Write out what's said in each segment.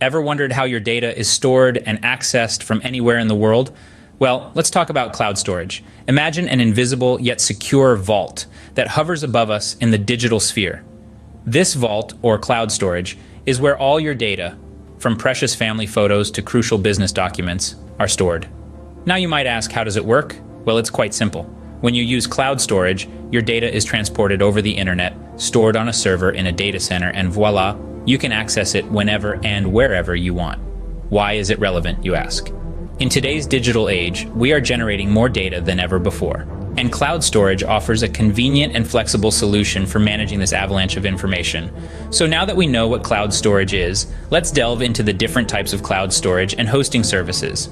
Ever wondered how your data is stored and accessed from anywhere in the world? Well, let's talk about cloud storage. Imagine an invisible yet secure vault that hovers above us in the digital sphere. This vault, or cloud storage, is where all your data, from precious family photos to crucial business documents, are stored. Now you might ask, how does it work? Well, it's quite simple. When you use cloud storage, your data is transported over the internet, stored on a server in a data center, and voila, you can access it whenever and wherever you want. Why is it relevant, you ask? In today's digital age, we are generating more data than ever before, and cloud storage offers a convenient and flexible solution for managing this avalanche of information. So now that we know what cloud storage is, let's delve into the different types of cloud storage and hosting services.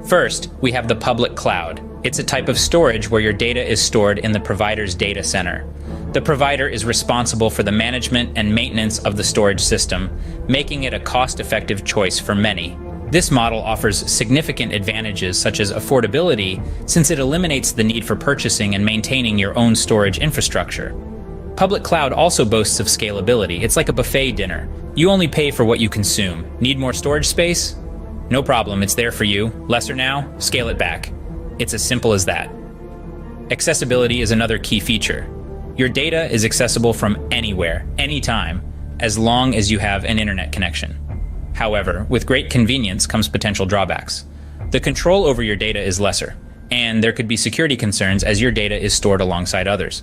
First, we have the public cloud. It's a type of storage where your data is stored in the provider's data center. The provider is responsible for the management and maintenance of the storage system, making it a cost-effective choice for many. This model offers significant advantages such as affordability, since it eliminates the need for purchasing and maintaining your own storage infrastructure. Public cloud also boasts of scalability. It's like a buffet dinner. You only pay for what you consume. Need more storage space? No problem, it's there for you. Lesser now? Scale it back. It's as simple as that. Accessibility is another key feature. Your data is accessible from anywhere, anytime, as long as you have an internet connection. However, with great convenience comes potential drawbacks. The control over your data is lesser, and there could be security concerns as your data is stored alongside others.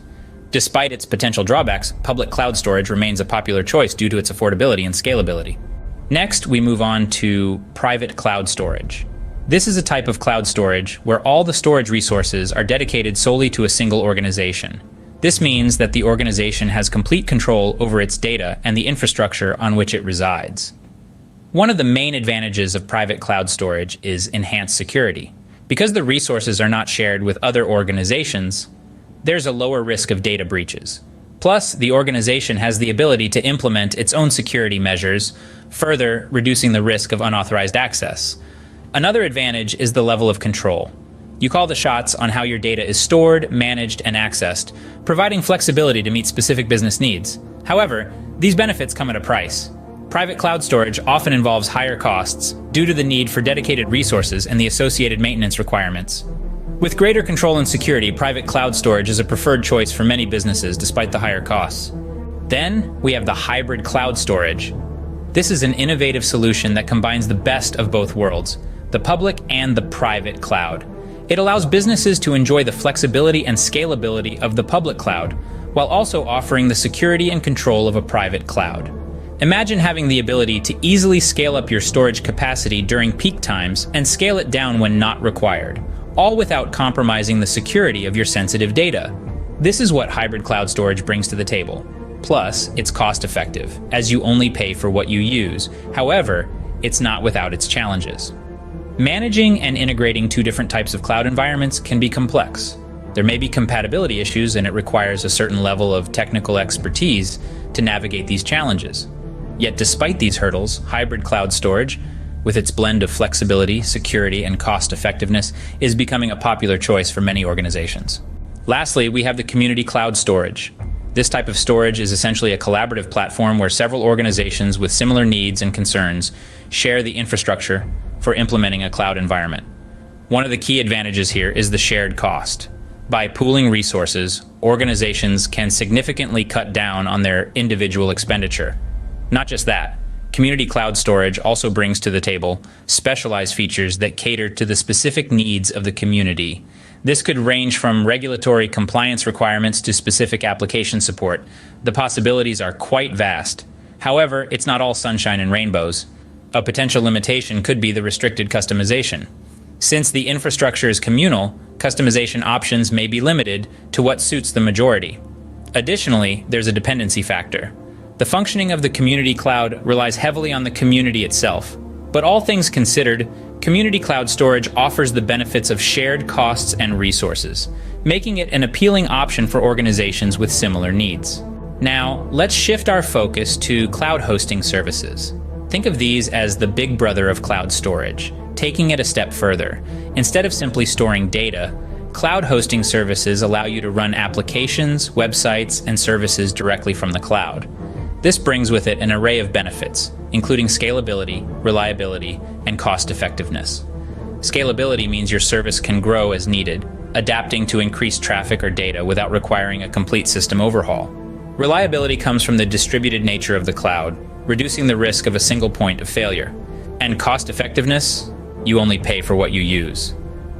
Despite its potential drawbacks, public cloud storage remains a popular choice due to its affordability and scalability. Next, we move on to private cloud storage. This is a type of cloud storage where all the storage resources are dedicated solely to a single organization. This means that the organization has complete control over its data and the infrastructure on which it resides. One of the main advantages of private cloud storage is enhanced security. Because the resources are not shared with other organizations, there's a lower risk of data breaches. Plus, the organization has the ability to implement its own security measures, further reducing the risk of unauthorized access. Another advantage is the level of control. You call the shots on how your data is stored, managed, and accessed, providing flexibility to meet specific business needs. However, these benefits come at a price. Private cloud storage often involves higher costs due to the need for dedicated resources and the associated maintenance requirements. With greater control and security, private cloud storage is a preferred choice for many businesses despite the higher costs. Then, we have the hybrid cloud storage. This is an innovative solution that combines the best of both worlds, the public and the private cloud. It allows businesses to enjoy the flexibility and scalability of the public cloud, while also offering the security and control of a private cloud. Imagine having the ability to easily scale up your storage capacity during peak times and scale it down when not required, all without compromising the security of your sensitive data. This is what hybrid cloud storage brings to the table. Plus, it's cost-effective, as you only pay for what you use. However, it's not without its challenges. Managing and integrating two different types of cloud environments can be complex. There may be compatibility issues, and it requires a certain level of technical expertise to navigate these challenges. Yet despite these hurdles, hybrid cloud storage, with its blend of flexibility, security, and cost-effectiveness, is becoming a popular choice for many organizations. Lastly, we have the community cloud storage. This type of storage is essentially a collaborative platform where several organizations with similar needs and concerns share the infrastructure for implementing a cloud environment. One of the key advantages here is the shared cost. By pooling resources, organizations can significantly cut down on their individual expenditure. Not just that, community cloud storage also brings to the table specialized features that cater to the specific needs of the community. This could range from regulatory compliance requirements to specific application support. The possibilities are quite vast. However, it's not all sunshine and rainbows. A potential limitation could be the restricted customization. Since the infrastructure is communal, customization options may be limited to what suits the majority. Additionally, there's a dependency factor. The functioning of the community cloud relies heavily on the community itself. But all things considered, community cloud storage offers the benefits of shared costs and resources, making it an appealing option for organizations with similar needs. Now, let's shift our focus to cloud hosting services. Think of these as the big brother of cloud storage, taking it a step further. Instead of simply storing data, cloud hosting services allow you to run applications, websites, and services directly from the cloud. This brings with it an array of benefits, including scalability, reliability, and cost-effectiveness. Scalability means your service can grow as needed, adapting to increased traffic or data without requiring a complete system overhaul. Reliability comes from the distributed nature of the cloud, reducing the risk of a single point of failure. And cost-effectiveness? You only pay for what you use.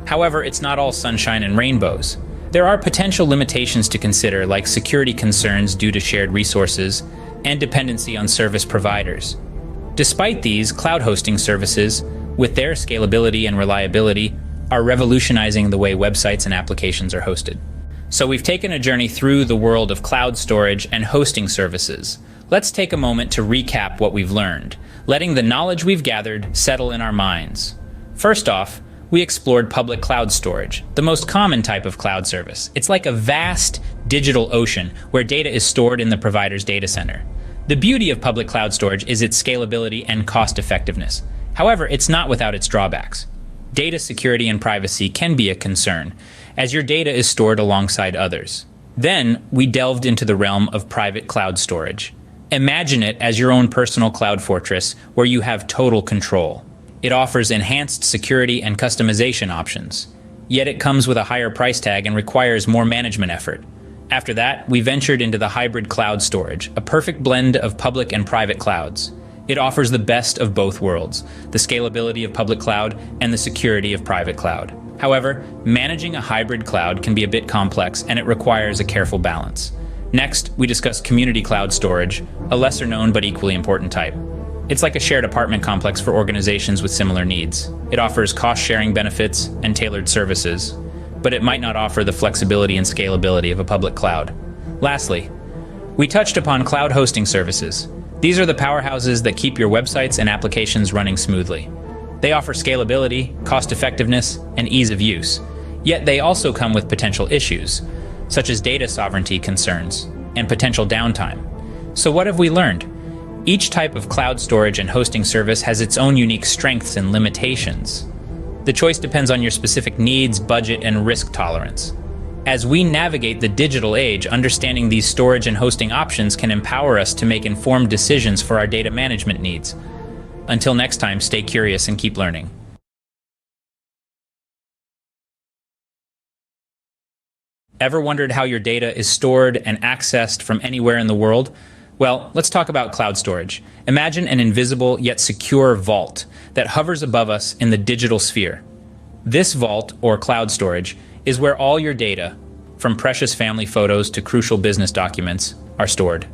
However, it's not all sunshine and rainbows. There are potential limitations to consider, like security concerns due to shared resources and dependency on service providers. Despite these, cloud hosting services, with their scalability and reliability, are revolutionizing the way websites and applications are hosted. So we've taken a journey through the world of cloud storage and hosting services. Let's take a moment to recap what we've learned, letting the knowledge we've gathered settle in our minds. First off, we explored public cloud storage, the most common type of cloud service. It's like a vast digital ocean where data is stored in the provider's data center. The beauty of public cloud storage is its scalability and cost effectiveness. However, it's not without its drawbacks. Data security and privacy can be a concern, as your data is stored alongside others. Then, we delved into the realm of private cloud storage. Imagine it as your own personal cloud fortress where you have total control. It offers enhanced security and customization options. Yet it comes with a higher price tag and requires more management effort. After that, we ventured into the hybrid cloud storage, a perfect blend of public and private clouds. It offers the best of both worlds, the scalability of public cloud and the security of private cloud. However, managing a hybrid cloud can be a bit complex and it requires a careful balance. Next, we discussed community cloud storage, a lesser known but equally important type. It's like a shared apartment complex for organizations with similar needs. It offers cost-sharing benefits and tailored services, but it might not offer the flexibility and scalability of a public cloud. Lastly, we touched upon cloud hosting services. These are the powerhouses that keep your websites and applications running smoothly. They offer scalability, cost-effectiveness, and ease of use. Yet they also come with potential issues, such as data sovereignty concerns and potential downtime. So what have we learned? Each type of cloud storage and hosting service has its own unique strengths and limitations. The choice depends on your specific needs, budget, and risk tolerance. As we navigate the digital age, understanding these storage and hosting options can empower us to make informed decisions for our data management needs. Until next time, stay curious and keep learning. Ever wondered how your data is stored and accessed from anywhere in the world? Well, let's talk about cloud storage. Imagine an invisible yet secure vault that hovers above us in the digital sphere. This vault, or cloud storage, is where all your data, from precious family photos to crucial business documents, are stored.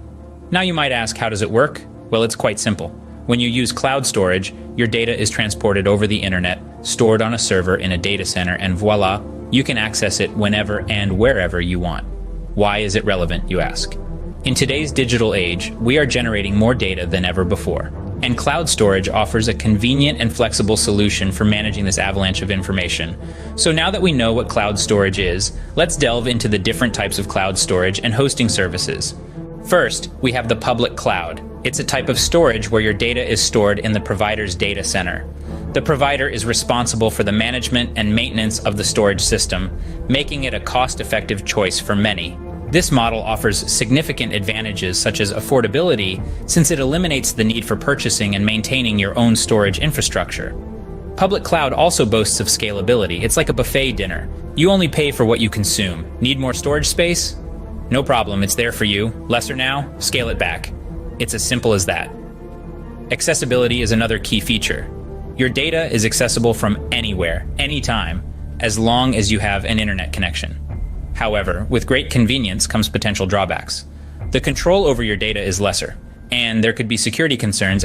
Now you might ask, how does it work? Well, it's quite simple. When you use cloud storage, your data is transported over the internet, stored on a server in a data center, and voila, you can access it whenever and wherever you want. Why is it relevant, you ask? In today's digital age, we are generating more data than ever before, and cloud storage offers a convenient and flexible solution for managing this avalanche of information. So now that we know what cloud storage is, let's delve into the different types of cloud storage and hosting services. First, we have the public cloud. It's a type of storage where your data is stored in the provider's data center. The provider is responsible for the management and maintenance of the storage system, making it a cost-effective choice for many. This model offers significant advantages such as affordability, since it eliminates the need for purchasing and maintaining your own storage infrastructure. Public cloud also boasts of scalability. It's like a buffet dinner. You only pay for what you consume. Need more storage space? No problem, it's there for you. Lesser now? Scale it back. It's as simple as that. Accessibility is another key feature. Your data is accessible from anywhere, anytime, as long as you have an internet connection. However, with great convenience comes potential drawbacks. The control over your data is lesser, and there could be security concerns